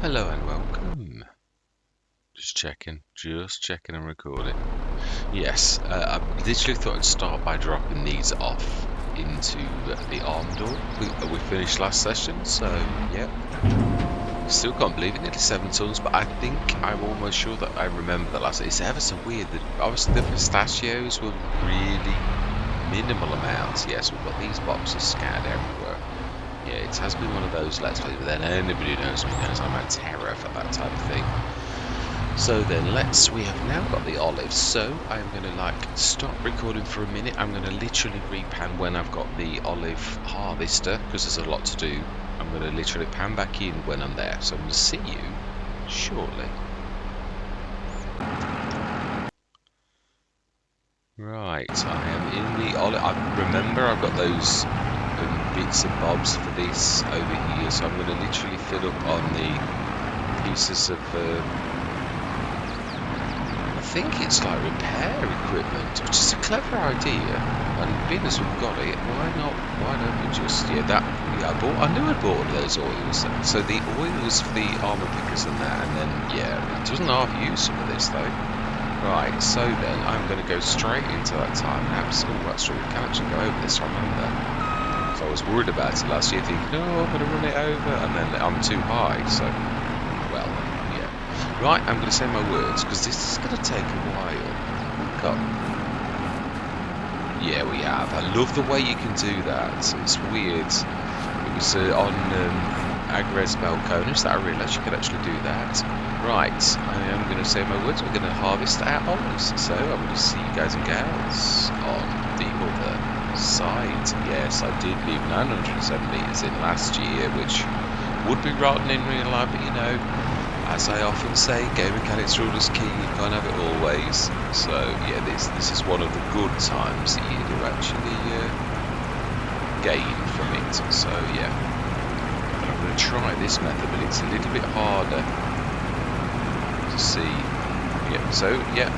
Hello and welcome. Just checking and recording. Yes, I literally thought I'd start by dropping these off into the arm door. We finished last session, so yeah. Still can't believe it, nearly 7 tons, but I think I'm almost sure that I remember the last. It's ever so weird that obviously the pistachios were really minimal amounts. Yes, we've got these boxes scattered everywhere. Yeah, it has been one of those let's plays, but then anybody knows me knows I'm a terror for that type of thing. So then we have now got the olives, so I'm going to stop recording for a minute. I'm going to literally repan when I've got the olive harvester, because there's a lot to do. I'm going to literally pan back in when I'm there, so I'm going to see you shortly. Right, I am in the olive. I remember I've got those bits and bobs for this over here, so I'm going to literally fill up on the pieces of I think it's like repair equipment, which is a clever idea. And being as we've got it, why don't we just, I knew I'd bought one of those oils. So the oils for the armor pickers and that, and then, yeah, it doesn't half use some of this though. Right, so then I'm going to go straight into that time lapse. Oh, that's true, we can actually go over this, remember. So I was worried about it last year, thinking, oh, I'm going to run it over, and then I'm too high, so, well, yeah. Right, I'm going to say my words, because this is going to take a while. Got... Yeah, we have. I love the way you can do that. It's weird. It was on Agres Balcones that I realised you could actually do that. Right, I am going to say my words. We're going to harvest our olives. So I'm going to see you guys and gals on the other side. Yes, I did leave 907 metres in last year, which would be rotten in real life, but you know, as I often say, game mechanics rule is key, you can't have it always. So yeah, this is one of the good times that you do actually gain from it. So yeah, and I'm going to try this method, but it's a little bit harder to see. Yeah, so yeah.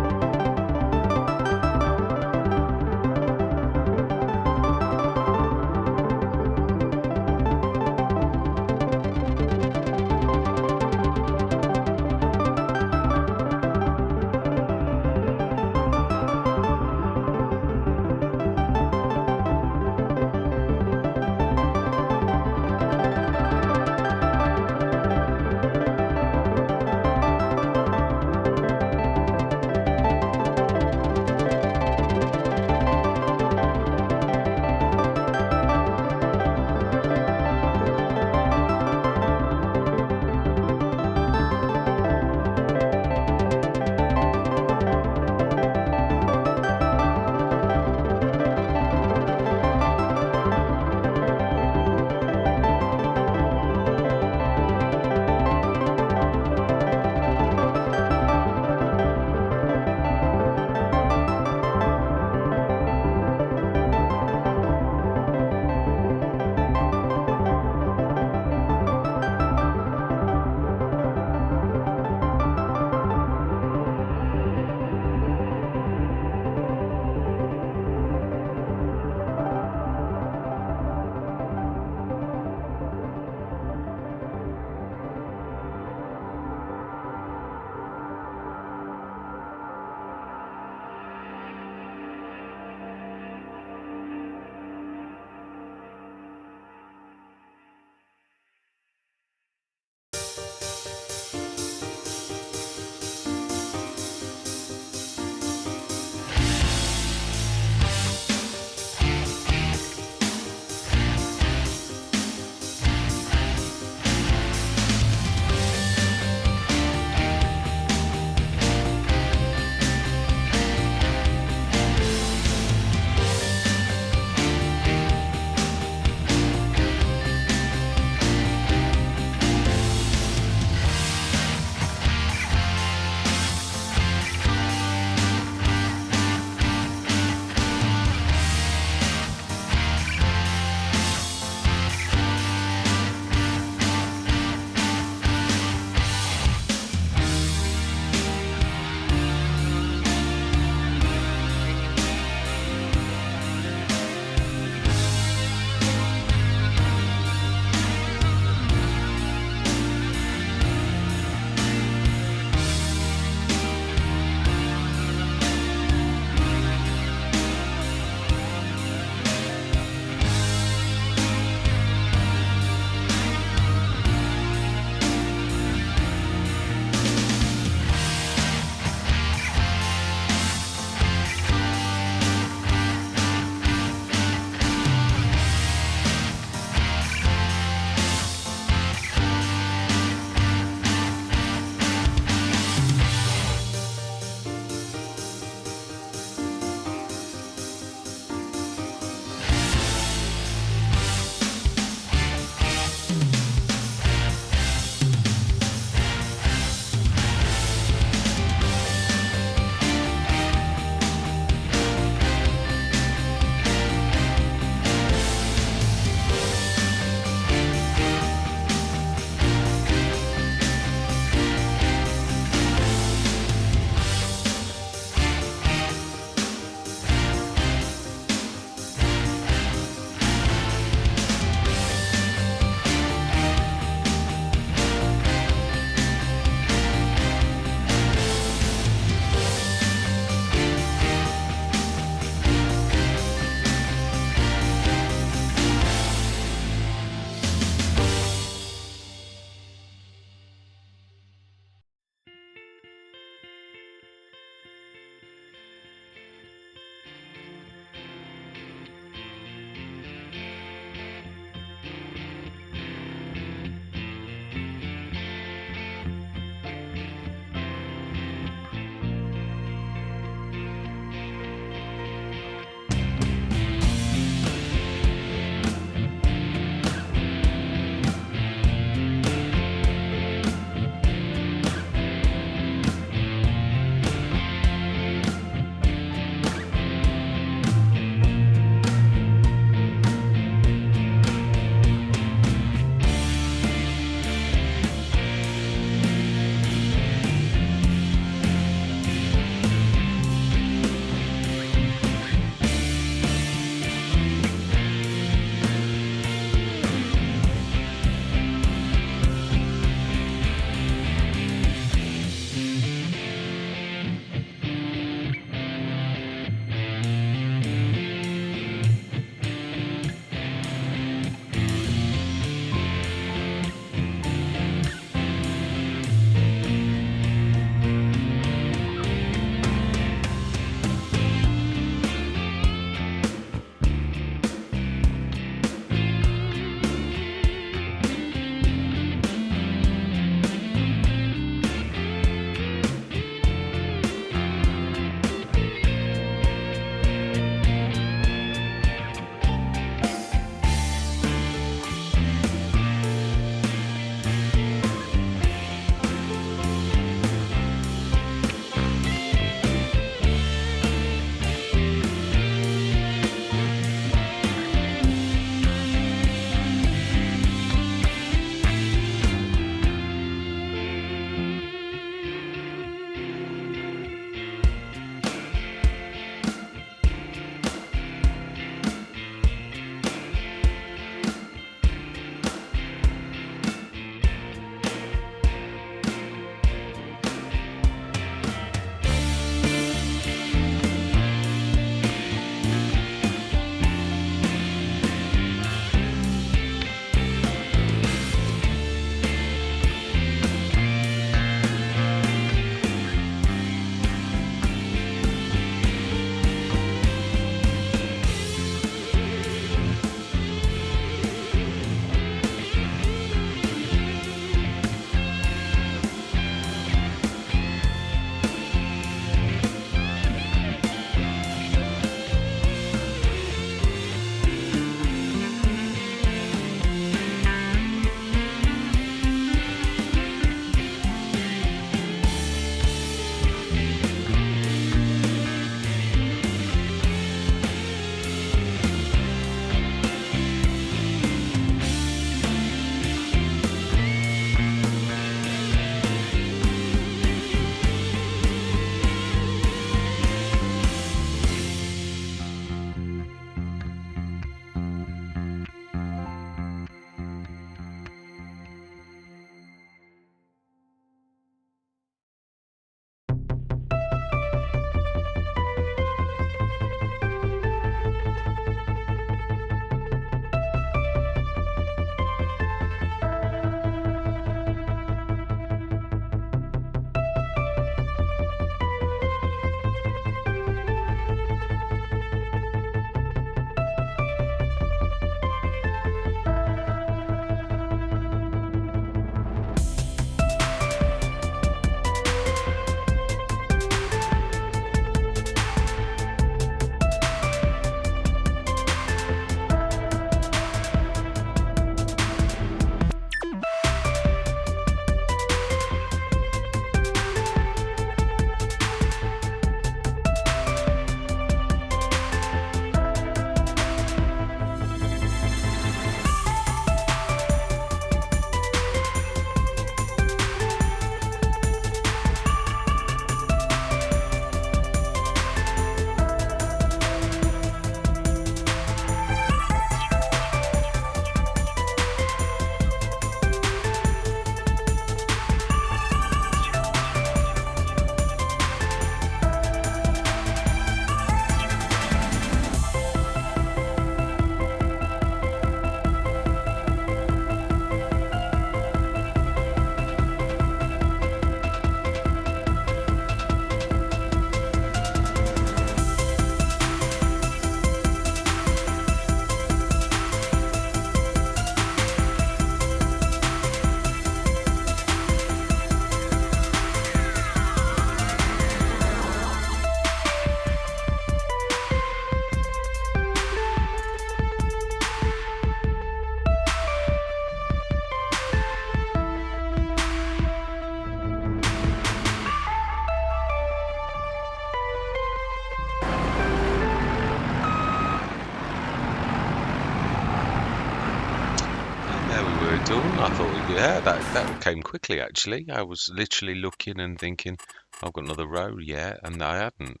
done. I thought, yeah, that came quickly actually. I was literally looking and thinking, I've got another row yet, and I hadn't.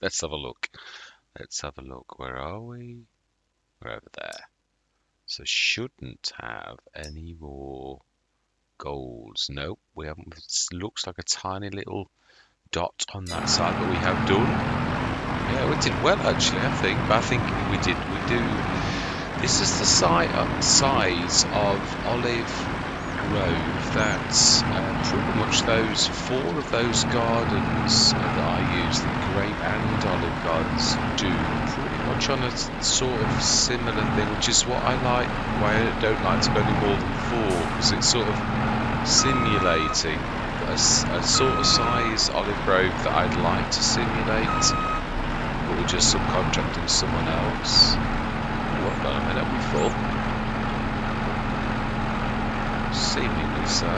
Let's have a look. Let's have a look. Where are we? We're over there. So shouldn't have any more goals. Nope, we haven't. It looks like a tiny little dot on that side, but we have done. Yeah, we did well actually, I think. But I think we do. This is the size of Olive Grove that pretty much those 4 of those gardens that I use, the grape and olive gardens, do pretty much on a sort of similar thing, which is what I like. Why I don't like to go any more than 4, because it's sort of simulating a sort of size olive grove that I'd like to simulate, but we're just subcontracting someone else. What got a minute? We full. Seemingly so.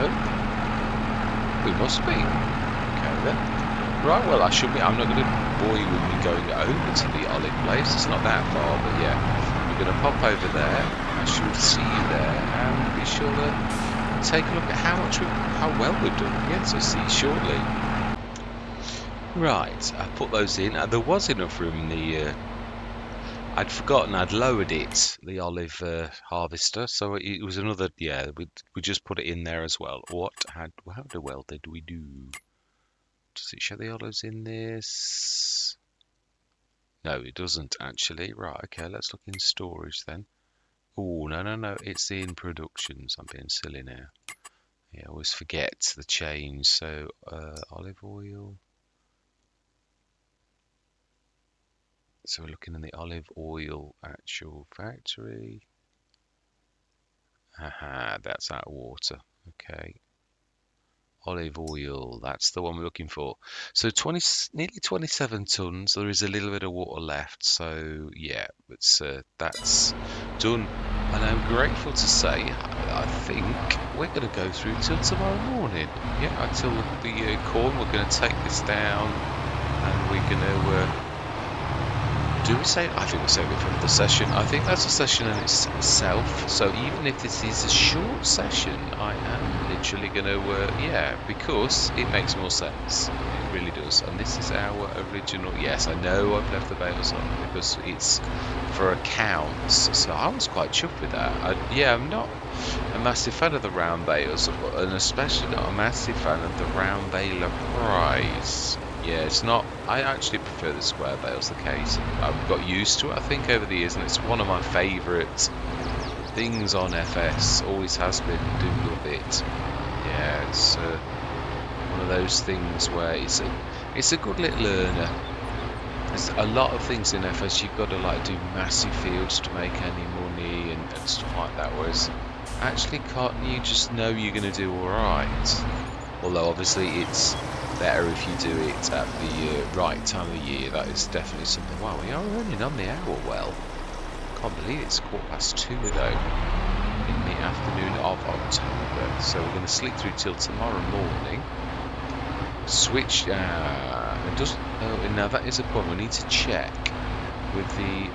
We must be. Okay then. Right, well I should be. I'm not going to bore you with me going over to the olive place. It's not that far, but yeah. We're going to pop over there. I should see you there, and be sure to take a look at how well we've done. Yeah, so see you shortly. Right, I put those in. There was enough room in the. I'd forgotten I'd lowered it, the olive harvester, so it was another, yeah, we just put it in there as well. How well did we do? Does it show the olives in this? No, it doesn't actually. Right, okay, let's look in storage then. Oh, no, it's in productions. I'm being silly now. Yeah, I always forget the change. So, olive oil. So we're looking in the olive oil actual factory. Aha, that's out of water. Okay. Olive oil, that's the one we're looking for. So nearly 27 tons. There is a little bit of water left. So yeah, that's done. And I'm grateful to say, I think we're going to go through till tomorrow morning. Yeah, until the corn. We're going to take this down, and we're going to. Do we save? I think we'll save it for the session. I think that's a session in itself. So even if this is a short session, I am literally going to, yeah, because it makes more sense. It really does. And this is our original. Yes, I know I've left the bales on because it's for accounts. So I was quite chuffed with that. Yeah, I'm not a massive fan of the round bales, and especially not a massive fan of the round baler prize. Yeah, it's not. I actually prefer the square bales, the case. I've got used to it, I think, over the years, and it's one of my favourite things on FS. Always has been. Do love it. Yeah, it's one of those things where it's a good little learner. There's a lot of things in FS you've got to like do massive fields to make any money and stuff like that. Whereas actually cotton, you just know you're going to do all right. Although obviously it's better if you do it at the right time of year. That is definitely something. Wow, we are running on the hour well. Can't believe it's 2:15 though, in the afternoon of October. So we're going to sleep through till tomorrow morning. Switch. It doesn't. Oh, now that is a point. We need to check with the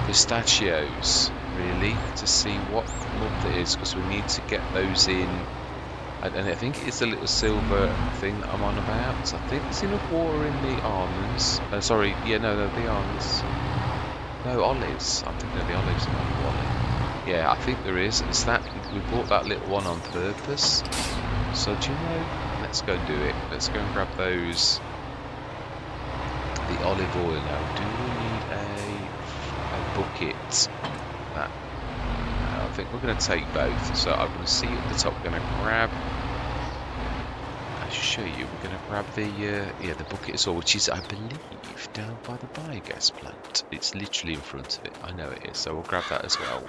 pistachios really to see what month it is, because we need to get those in. And I think it's the little silver thing that I'm on about. So I think there's enough water in the almonds. Sorry, yeah, no, the almonds. No, olives. I'm thinking of the olives and not the olive. Yeah, I think there is. It's that we bought that little one on purpose. So do you know? Let's go and do it. Let's go and grab those. The olive oil now. Do we need a bucket? That. I think we're going to take both. So I'm going to see at the top. We're going to grab. I'll show you. We're going to grab the bucket as well, which is, I believe, down by the biogas plant. It's literally in front of it. I know it is. So we'll grab that as well.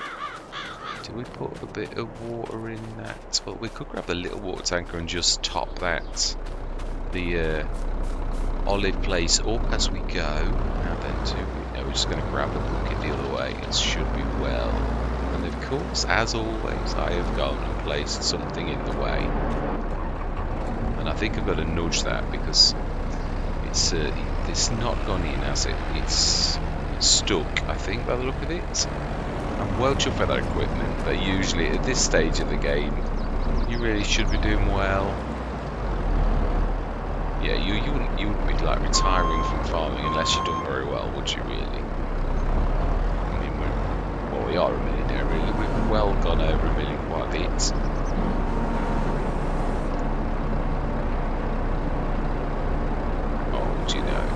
Do we put a bit of water in that? Well, we could grab the little water tanker and just top that, the olive place up as we go. And then we're just going to grab the bucket the other way. It should be well. And of course, as always, I have gone and placed something in the way. And I think I've got to nudge that because it's not gone in, has it? It's stuck, I think, by the look of it. I'm well chuffed for that equipment, but usually at this stage of the game, you really should be doing well. Yeah, you wouldn't be like retiring from farming unless you've done very well, would you really? I mean, we are a millionaire really. We've well gone over a million quite a bit. Oh, do you know?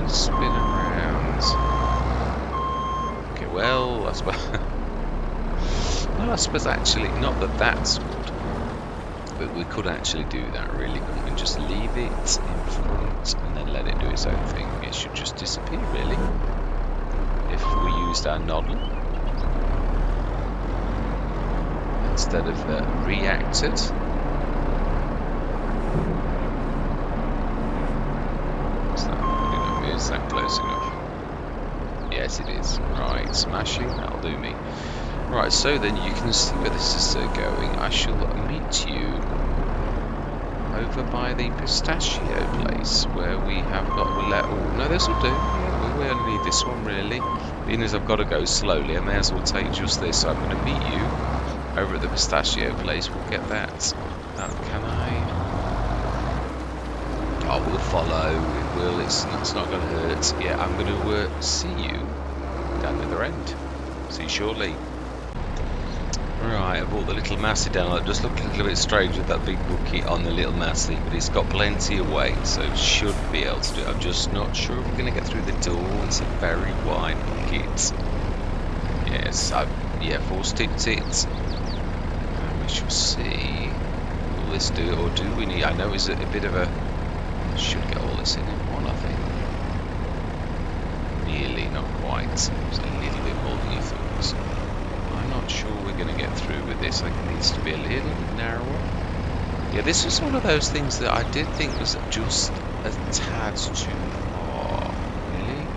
Spin around. Okay, well, I suppose. Well, I suppose actually, not that that's good, but we could actually do that really, couldn't we? Just leave it in front and then let it do its own thing. It should just disappear, really, if we used our noddle instead of reacted. Is that close enough? Yes, it is. Right, smashing. That'll do me. Right, so then you can see where this is going. I shall meet you over by the pistachio place where we have got. Oh no, this will do. Yeah, we only need this one really. Being as I've got to go slowly, I may as well take just this. So I'm going to meet you over at the pistachio place. We'll get that. Can I? Oh, we'll follow. It will. It's not going to hurt. Yeah, I'm going to see you down the other end. See you shortly. Right, I brought the little Massey down. It just looked a little bit strange with that big bucket on the little Massey, but it's got plenty of weight, so it should be able to do it. I'm just not sure if we're going to get through the door. It's a very wide bucket. Yes, yeah, force-tipped it. And we shall see. Will this do it, or do we need... I know it's a bit of a... Should get all this in one, I think. Nearly, not quite. It's a little bit more than you thought. I'm not sure we're going to get through with this. I think it needs to be a little bit narrower. Yeah, this was one of those things that I did think was just a tad too far. Really?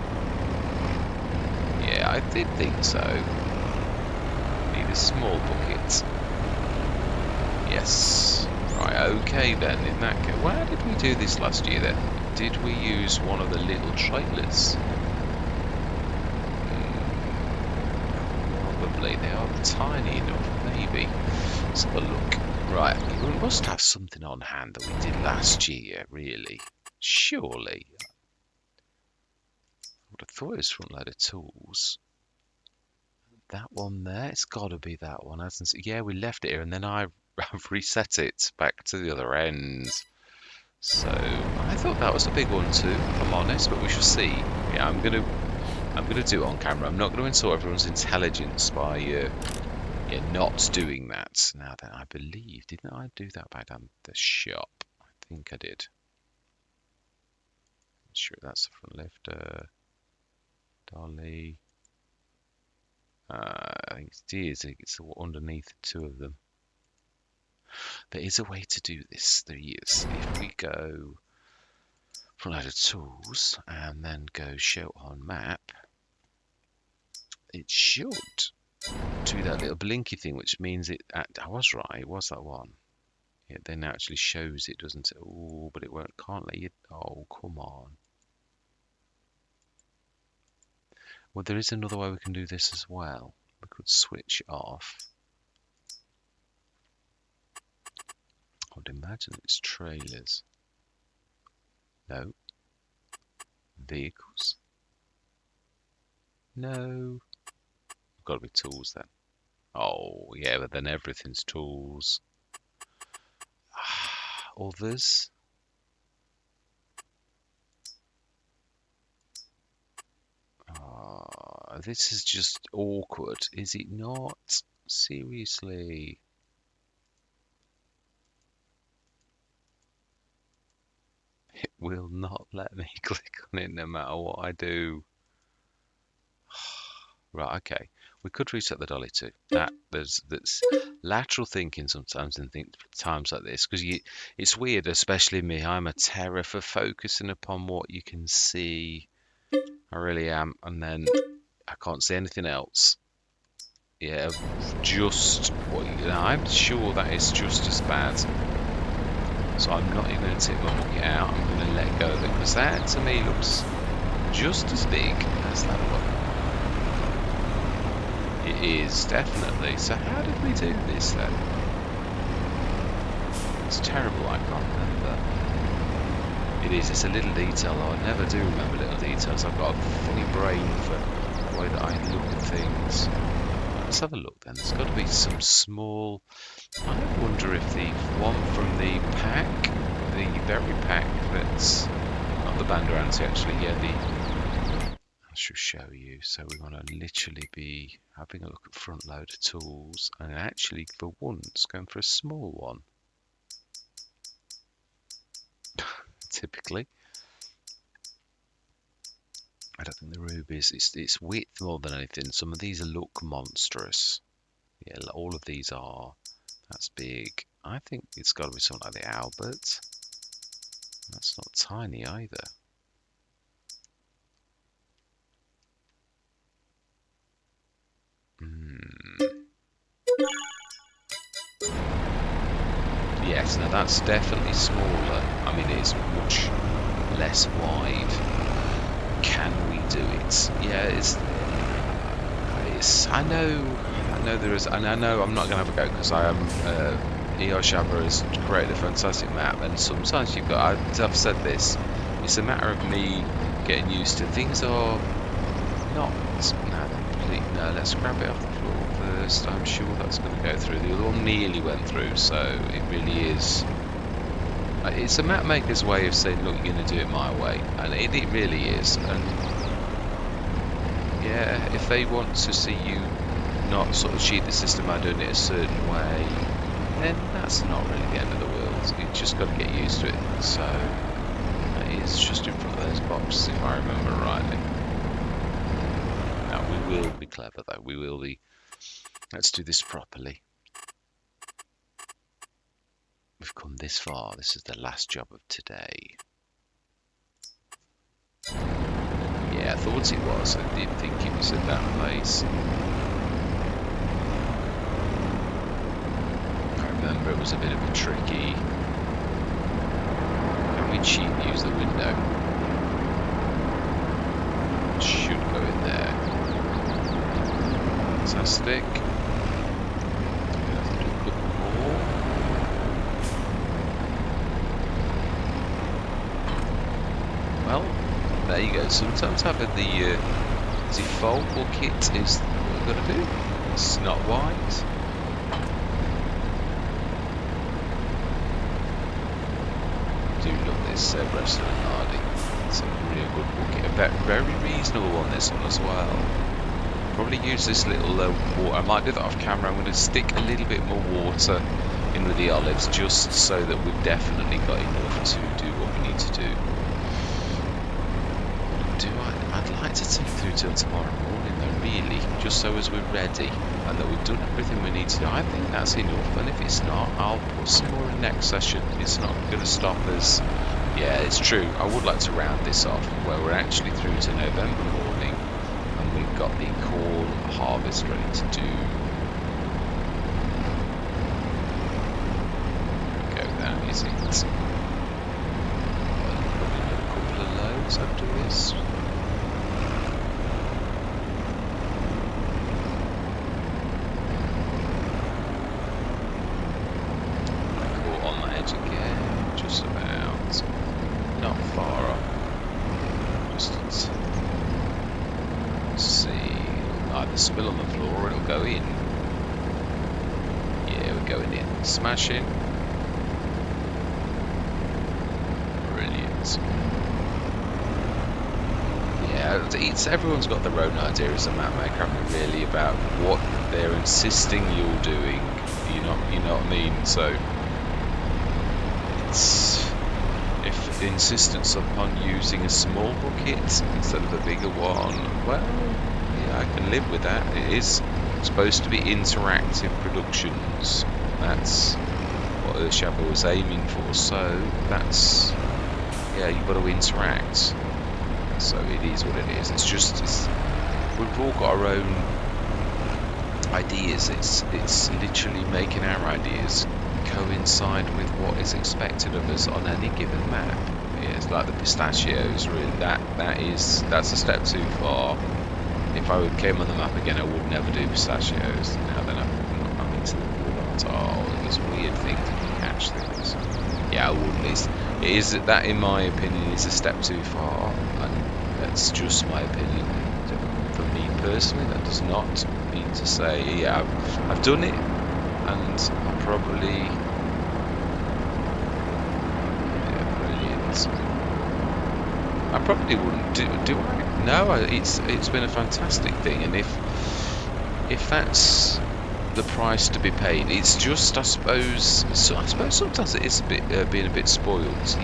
Yeah, I did think so. Need a small bucket. Yes. Right, okay then. In that case, where did we do this last year then? Did we use one of the little trailers? Probably. They are tiny enough, maybe. Let's have a look. Right, we must have something on hand that we did last year, really. Surely. I would have thought it was front load of tools. That one there, it's got to be that one, hasn't it? Yeah, we left it here and then I've reset it back to the other end. So, I thought that was a big one too, if I'm honest, but we shall see. Yeah, I'm gonna do it on camera. I'm not going to insult everyone's intelligence by not doing that. Now then, I believe, didn't I do that back down the shop? I think I did. Sure, that's the front lifter. Dolly. I think it's underneath two of them. There is a way to do this. There is. If we go front loader tools and then go show on map, it should do that little blinky thing, which means I was right. It was that one. It then actually shows it, doesn't it? Oh, but it can't let you. Oh, come on. Well, there is another way we can do this as well. We could switch off. I would imagine it's trailers. No. Vehicles. No. Got to be tools then. Oh, yeah, but then everything's tools. Others. This is just awkward, is it not? Seriously. It will not let me click on it no matter what I do. Right, okay. We could reset the dolly too. That's lateral thinking sometimes in times like this, because it's weird, especially me. I'm a terror for focusing upon what you can see. I really am, and then I can't see anything else. Yeah, just what I'm sure that is just as bad. So I'm not even going to tip my bucket out. I'm going to let go of it because that to me looks just as big as that one. It is, definitely. So how did we do this then? It's terrible, I can't remember. It is, it's a little detail though. I never do remember little details. I've got a funny brain for the way that I look at things. Let's have a look then. There's got to be some small... I wonder if the one from the pack, the berry pack that's... Not the Banderanti actually, yeah, the... I should show you. So we want to literally be having a look at front loader tools and actually for once going for a small one. Typically. I don't think the rubies, it's width more than anything. Some of these look monstrous. Yeah, all of these are. That's big. I think it's got to be something like the Albert. That's not tiny either. Yes, now that's definitely smaller. I mean, it's much less wide. Can we do it? Yeah, it's I know there is, and I know I'm not going to have a go because I am. erShaba has created a fantastic map, and sometimes you've got. I've said this. It's a matter of me getting used to things. Are not complete. No, let's grab it off the floor first. I'm sure that's going to go through. The other one nearly went through, so it really is. It's a map maker's way of saying, look, you're going to do it my way, and it really is. And yeah, if they want to see you not sort of cheat the system by doing it a certain way, then that's not really the end of the world. You've just got to get used to it. So it's just in front of those boxes, if I remember rightly. Now we will be clever though. We will be. Let's do this properly. We've come this far. This is the last job of today. Yeah, I thought it was. I did think it was at that place. I remember it was a bit of a tricky... Can we cheat and use the window? It should go in there. Fantastic. Let's do a couple more. Well, there you go. Sometimes having the default bucket is what we've got to do. It's not wise. I do love this restaurant Hardy. It's a real good bucket. A very reasonable one, this one as well. Probably use this little water. I might do that off camera. I'm going to stick a little bit more water in with the olives just so that we've definitely got enough to do what we need to do. I'd like to take through till tomorrow morning though, really, just so as we're ready and that we've done everything we need to do. I think that's enough, and if it's not, I'll put some more in next session. It's not going to stop us. Yeah, it's true. I would like to round this off where we're actually through to November morning and we've got the corn harvest ready to do. There we go, that is it. Probably another couple of loads after this. Spill on the floor or it'll go in. Yeah, we're going in. Smashing. Brilliant. Yeah, everyone's got their own idea as a map maker, I mean, really, about what they're insisting you're doing. You know what I mean? So it's if the insistence upon using a small bucket instead of a bigger one, well, I can live with that. It is supposed to be interactive productions. That's what erShaba was aiming for. So that's, yeah, you've got to interact. So it is what it is. We've all got our own ideas. It's literally making our ideas coincide with what is expected of us on any given map. Yeah, it's like the pistachios, really. That's a step too far. If I came on the map again, I would never do pistachios. Now then, I'm into the walnut. Oh, this weird thing to catch things. Yeah, I wouldn't. It is that, in my opinion, is a step too far, and that's just my opinion. For me personally, that does not mean to say, yeah, I've done it, and I probably, yeah, brilliant. I probably wouldn't do I? No, it's been a fantastic thing, and if that's the price to be paid, it's just, I suppose sometimes it is a bit being a bit spoiled.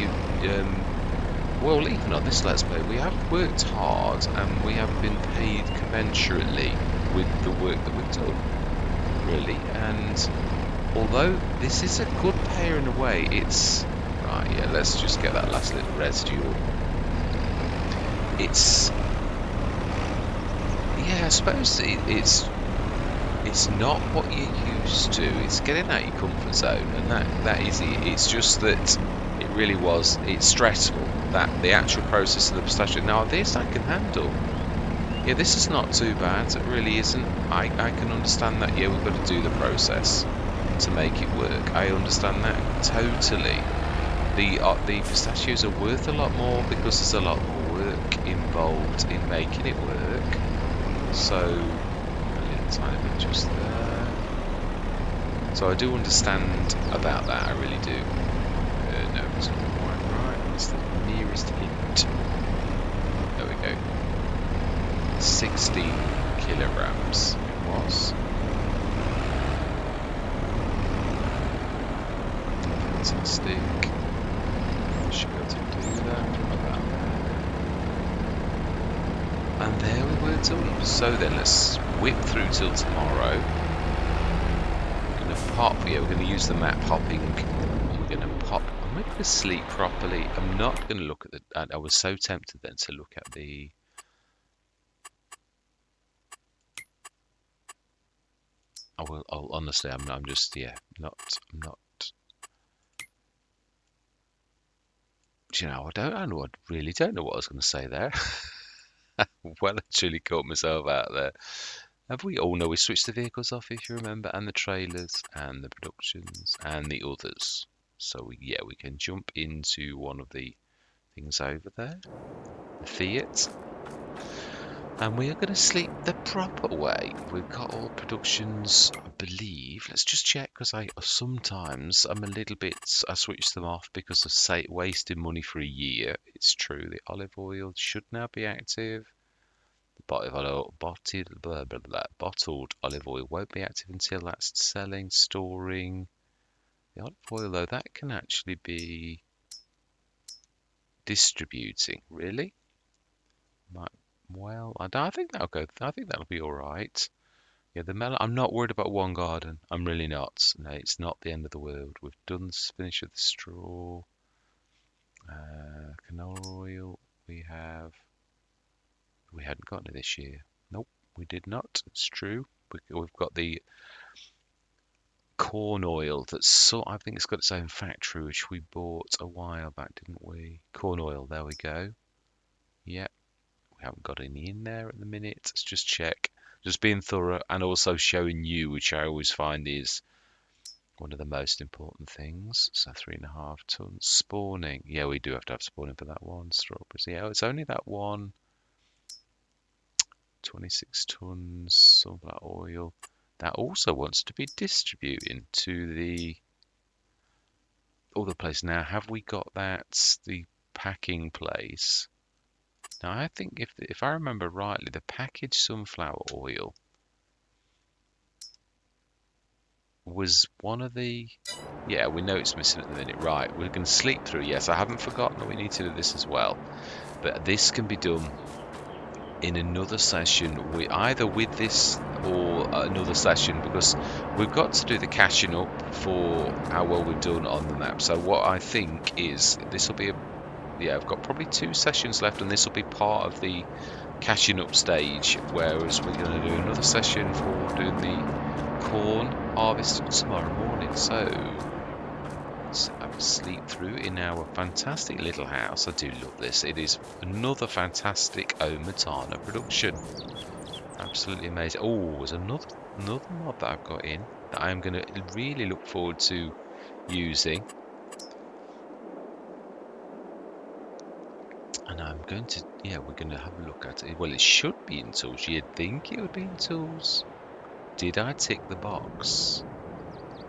Well, even on this Let's Play, we have worked hard and we haven't been paid commensurately with the work that we've done, really. And although this is a good payer in a way, it's right. Yeah, let's just get that last little residue. It's, yeah, I suppose it's not what you're used to. It's getting out your comfort zone, and that is it. It's just that it really was. It's stressful. That the actual process of the pistachio. Now this I can handle. Yeah, this is not too bad. It really isn't. I can understand that. Yeah, we've got to do the process to make it work. I understand that totally. The pistachios are worth a lot more because there's a lot more work involved in making it work. So a little tiny bit just there. So I do understand about that. I really do. No, it's not quite right. It's the nearest hint. There we go. 16 kilograms it was. Fantastic. Should be able to do that. About there. And there we were done. So then let's whip through till tomorrow. We're going to pop. Yeah, we're going to use the map hopping. We're going to pop. I'm not going to sleep properly. I'm not going to look at the. I was so tempted then to look at the. I'll honestly, I'm just, yeah, I'm not. Do you know, I really don't know what I was going to say there. Well, I actually caught myself out there. Have we? Oh no, we switched the vehicles off, if you remember, and the trailers, and the productions, and the others. So yeah, we can jump into one of the things over there, the Fiat. And we are going to sleep the proper way. We've got all productions, I believe. Let's just check, because sometimes I'm a little bit. I switch them off because of wasting money for a year. It's true. The olive oil should now be active. The bottled olive oil won't be active until that's selling, storing. The olive oil, though, that can actually be distributing. Really? Well, I think that'll go. I think that'll be all right. Yeah, the melon. I'm not worried about one garden. I'm really not. No, it's not the end of the world. We've done the finish of the straw. Canola oil. We hadn't gotten it this year. Nope, we did not. It's true. We've got the corn oil that's I think it's got its own factory, which we bought a while back, didn't we? Corn oil. There we go. Yep. Haven't got any in there at the minute. Let's just check. Just being thorough and also showing you, which I always find is one of the most important things. So 3.5 tons spawning. Yeah, we do have to have spawning for that one. Strawberries. Yeah, it's only that one. 26 tons sunflower oil. That also wants to be distributing to the other place. Now, have we got that? The packing place. Now, I think if I remember rightly, the packaged sunflower oil was one of the... Yeah, we know it's missing at the minute. Right, we're going to sleep through. Yes, I haven't forgotten that we need to do this as well. But this can be done in another session, either with this or another session, because we've got to do the catching up for how well we've done on the map. So what I think is this will be yeah, I've got probably 2 sessions left, and this will be part of the catching up stage, whereas we're going to do another session for doing the corn harvest tomorrow morning. So Let's have a sleep through in our fantastic little house. I do love this. It is another fantastic Omatana production. Absolutely amazing. Oh, there's another mod that I've got in that I'm going to really look forward to using. And I'm going to, yeah, we're going to have a look at it. Well, it should be in tools. You'd think it would be in tools. Did I tick the box?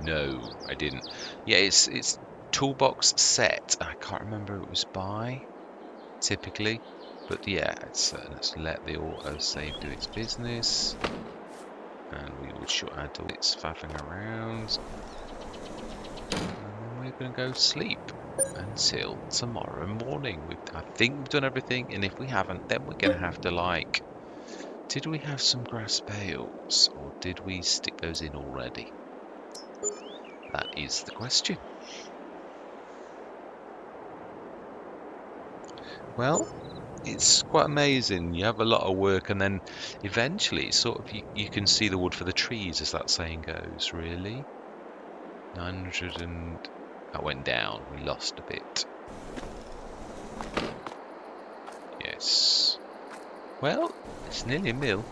No, I didn't. Yeah, it's toolbox set. I can't remember who it was by, typically. But yeah, let's let the auto save do its business. And we will shut our door. It's faffing around. And then we're going to go sleep until tomorrow morning. I think we've done everything, and if we haven't, then we're going to have to, like, did we have some grass bales, or did we stick those in already? That is the question. Well, it's quite amazing. You have a lot of work, and then eventually, sort of, you can see the wood for the trees, as that saying goes, really. 900 and... that went down. We lost a bit. Yes. Well, it's nearly a mil.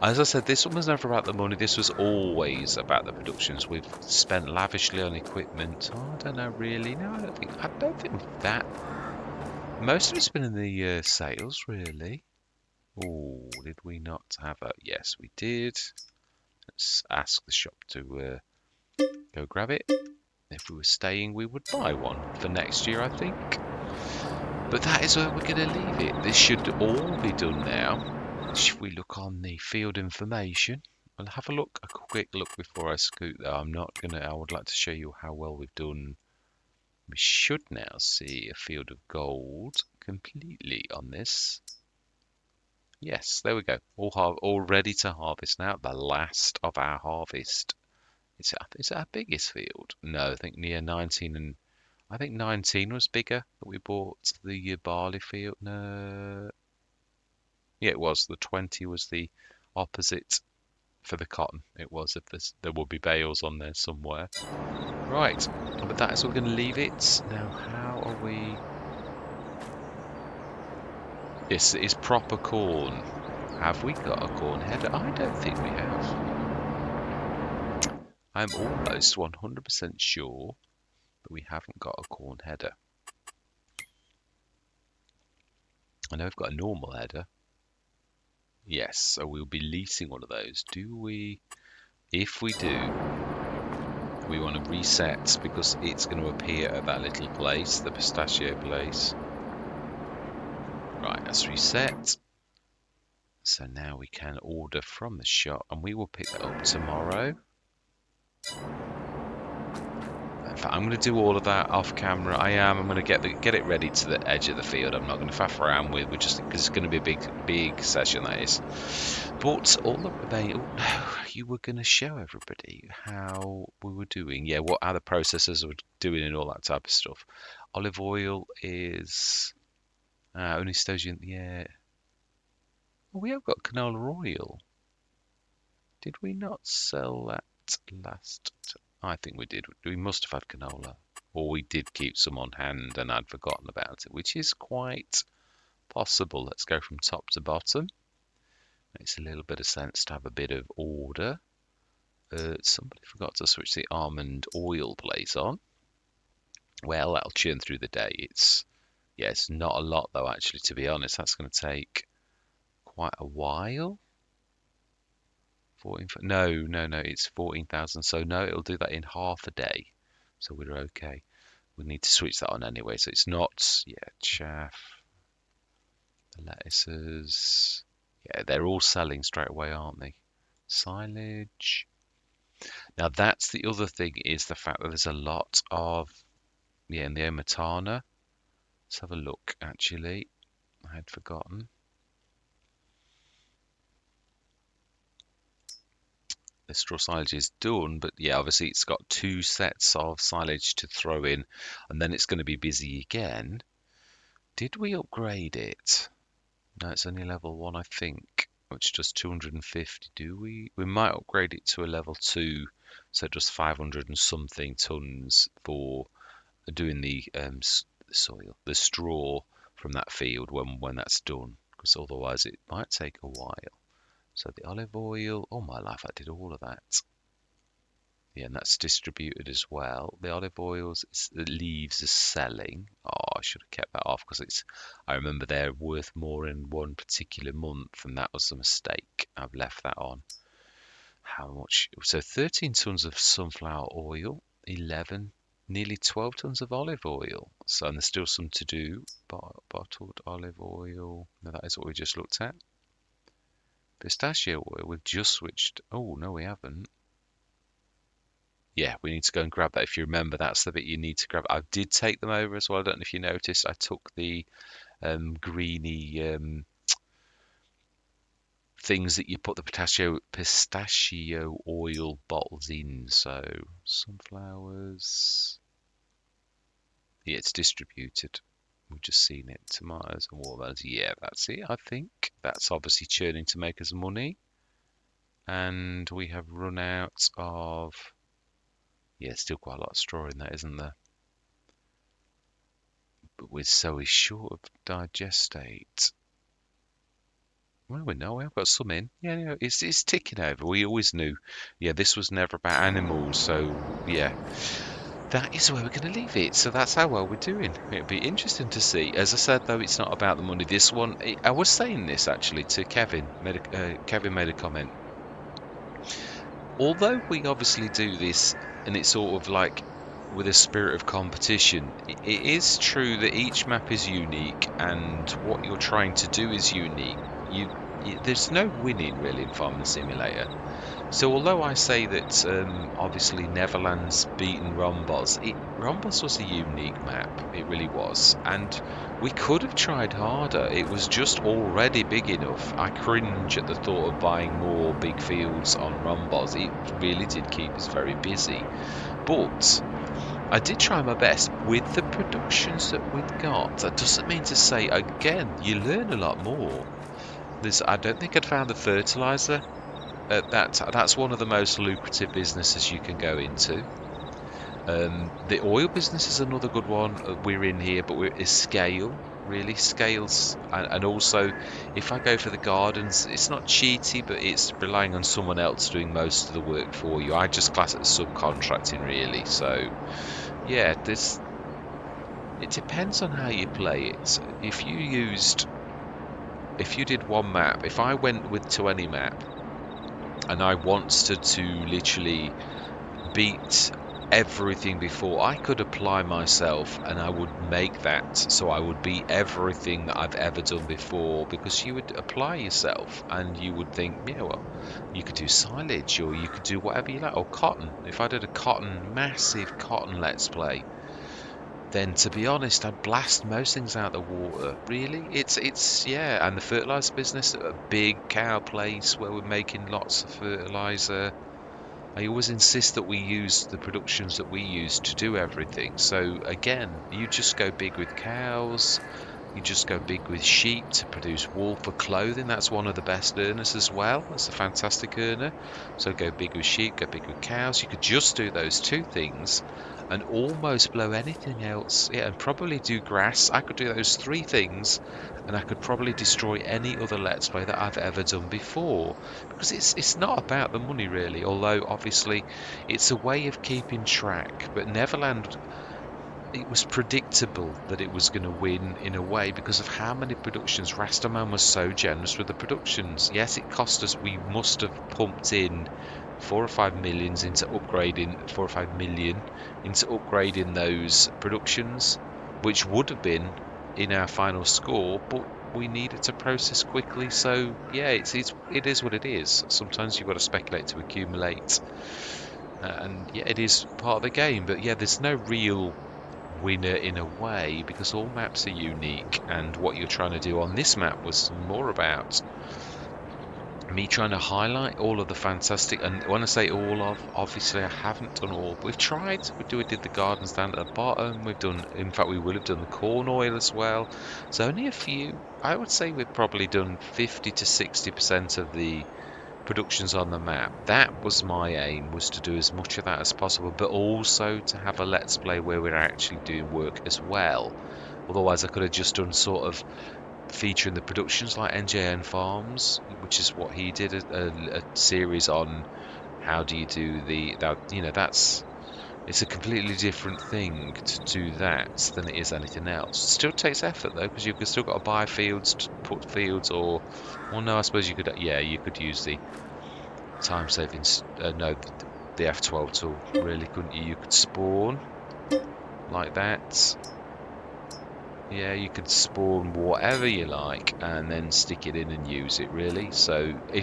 As I said, this one was never about the money. This was always about the productions. We've spent lavishly on equipment. Oh, I don't know, really. No, I don't think that. Most of it's been in the sales, really. Oh, did we not have a... Yes, we did. Let's ask the shop to go grab it. If we were staying, we would buy one for next year, I think. But that is where we're going to leave it. This should all be done now. If we look on the field information, I'll have a look, a quick look before I scoot there. I'm not going to... I would like to show you how well we've done. We should now see a field of gold completely on this. Yes, there we go. All ready to harvest now. The last of our harvest. Is it our biggest field? No, I think near 19 and... I think 19 was bigger that we bought the barley field. No. Yeah, it was. The 20 was the opposite for the cotton. It was. If there will be bales on there somewhere. Right, but that is, we're going to leave it. Now, how are we... This is proper corn. Have we got a corn header? I don't think we have. I'm almost 100% sure that we haven't got a corn header. I know we've got a normal header. Yes, so we'll be leasing one of those. Do we? If we do, we want to reset because it's going to appear at that little place, the pistachio place. Right, let's reset. So now we can order from the shop, and we will pick that up tomorrow. In fact, I'm going to do all of that off camera. I'm going to get it ready to the edge of the field. I'm not going to faff around with. We're just because it's going to be a big session, that is. But all the remaining... Oh, no, you were going to show everybody how we were doing. Yeah, what other processors were doing and all that type of stuff. Olive oil is only Stogian. Yeah. Oh, we have got canola oil. Did we not sell that last? I think we did. We must have had canola, or we did keep some on hand and I'd forgotten about it, which is quite possible. Let's go from top to bottom. Makes a little bit of sense to have a bit of order. Somebody forgot to switch the almond oil place on. Well, that'll churn through the day. It's not a lot though, actually, to be honest. That's going to take quite a while. 14, no, it's 14,000. So no, it'll do that in half a day. So we're okay. We need to switch that on anyway. So it's not, chaff, the lettuces. Yeah, they're all selling straight away, aren't they? Silage. Now that's the other thing, is the fact that there's a lot of, in the Omatana. Let's have a look, actually. I had forgotten. The straw silage is done, but yeah, obviously it's got 2 sets of silage to throw in, and then it's going to be busy again. Did we upgrade it? No, it's only level 1, I think, which does 250. Do we? We might upgrade it to a level 2, so it does 500 and something tons for doing the soil, the straw from that field when that's done, because otherwise it might take a while. So the olive oil, all my life I did all of that. Yeah, and that's distributed as well. The olive oils, the leaves are selling. Oh, I should have kept that off because I remember they're worth more in one particular month, and that was a mistake. I've left that on. How much? So 13 tons of sunflower oil, 11, nearly 12 tons of olive oil. So, and there's still some to do. Bottled olive oil. No, that is what we just looked at. Pistachio oil, we've just switched. Oh, no, we haven't. Yeah, we need to go and grab that. If you remember, that's the bit you need to grab. I did take them over as well. I don't know if you noticed. I took the greeny things that you put the pistachio oil bottles in. So sunflowers. Yeah, it's distributed. We've just seen it. Tomatoes and watermelons. Yeah, that's it. I think that's obviously churning to make us money. And we have run out of. Yeah, still quite a lot of straw in that, isn't there? But we're so short of digestate. Well, we know we've got some in. Yeah, it's ticking over. We always knew. Yeah, this was never about animals. So yeah, that is where we're going to leave it. So that's how well we're doing. It'll be interesting to see. As I said, though, it's not about the money. This one, I was saying this actually to Kevin. Kevin made a comment. Although we obviously do this, and it's sort of like with a spirit of competition, it is true that each map is unique, and what you're trying to do is unique. There's no winning really in Farming Simulator. So although I say that obviously Neverland's beaten Rombos, Rombos was a unique map. It really was, and we could have tried harder. It was just already big enough. I cringe at the thought of buying more big fields on Rombos. It really did keep us very busy, but I did try my best with the productions that we'd got. That doesn't mean to say again you learn a lot more. I don't think I'd found the fertilizer that's one of the most lucrative businesses you can go into. The oil business is another good one. We're in here, but is scale really scales, and also if I go for the gardens, it's not cheaty, but it's relying on someone else doing most of the work for you. I just class it as subcontracting, really. So yeah, it depends on how you play it. If you did one map, if I went to any map and I wanted to literally beat everything before, I could apply myself and I would make that so I would beat everything that I've ever done before, because you would apply yourself and you would think, yeah, well, you could do silage or you could do whatever you like, or cotton. If I did a massive cotton let's play, then to be honest, I'd blast most things out the water. Really, it's yeah, and the fertilizer business, a big cow place where we're making lots of fertilizer. I always insist that we use the productions that we use to do everything. So again, you just go big with cows. You just go big with sheep to produce wool for clothing. That's one of the best earners as well. That's a fantastic earner. So go big with sheep, go big with cows. You could just do those two things and almost blow anything else. Yeah, and probably do grass. I could do those three things and I could probably destroy any other Let's Play that I've ever done before. Because it's not about the money really, although obviously it's a way of keeping track. But Neverland, it was predictable that it was going to win in a way because of how many productions. Rastaman was so generous with the productions. Yes, it cost us, we must have pumped in 4 or 5 million into upgrading, 4 or 5 million into upgrading those productions, which would have been in our final score, but we needed to process quickly. So yeah, it is what it is. Sometimes you've got to speculate to accumulate, and yeah, it is part of the game. But yeah, there's no real winner in a way because all maps are unique, and what you're trying to do on this map was more about me trying to highlight all of the fantastic, and when I say all of, obviously I haven't done all, but we've tried. We did the gardens down at the bottom, we've done, in fact we will have done the corn oil as well. So only a few, I would say we've probably done 50 to 60% of the productions on the map. That was my aim, was to do as much of that as possible, but also to have a let's play where we're actually doing work as well. Otherwise, I could have just done sort of featuring the productions like NJN Farms, which is what he did, a series on how do you do that. That's it's a completely different thing to do that than it is anything else. Still takes effort though, because you've still got to buy fields to put fields, or well, no, I suppose you could. Yeah, you could use the time saving. No, the F12 tool, really, couldn't you? You could spawn like that. Yeah, you could spawn whatever you like and then stick it in and use it, really. So I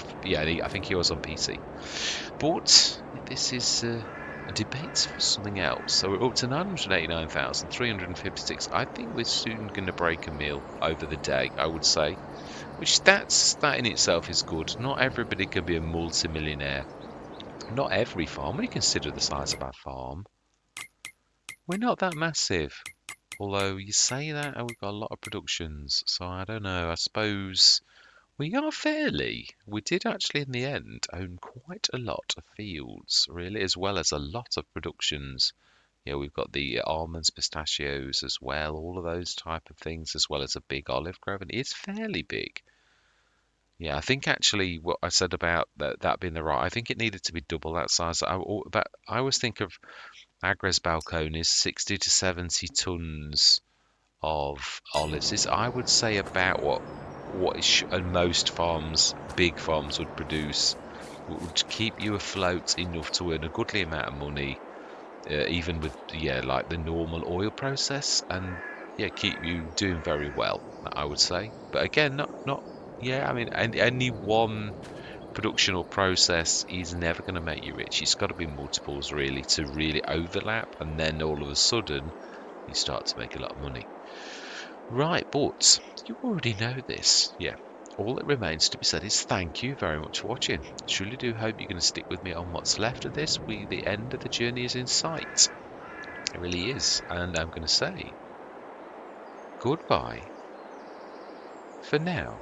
think he was on PC. But this is a debate for something else. So we're up to 989,356. I think we're soon going to break a mil over the day, I would say. That in itself is good. Not everybody can be a multi-millionaire. Not every farm. When you consider the size of our farm, we're not that massive. Although you say that, and we've got a lot of productions, so I don't know. I suppose we are fairly. We did actually, in the end, own quite a lot of fields, really, as well as a lot of productions. Yeah, we've got the almonds, pistachios as well, all of those type of things, as well as a big olive grove, and it's fairly big. Yeah, I think actually what I said about that being the right, I think it needed to be double that size. I always think of Agres Balcones, 60 to 70 tons of olives is, I would say, about and most farms, big farms, would produce. Would keep you afloat enough to earn a goodly amount of money, even with like the normal oil process, and keep you doing very well, I would say. But again, not yeah. I mean, any one production or process is never going to make you rich. It's got to be multiples, really, to really overlap, and then all of a sudden you start to make a lot of money. Right, but you already know this. Yeah. All that remains to be said is thank you very much for watching. Truly do hope you're going to stick with me on what's left of this. The end of the journey is in sight. It really is. And I'm going to say goodbye for now.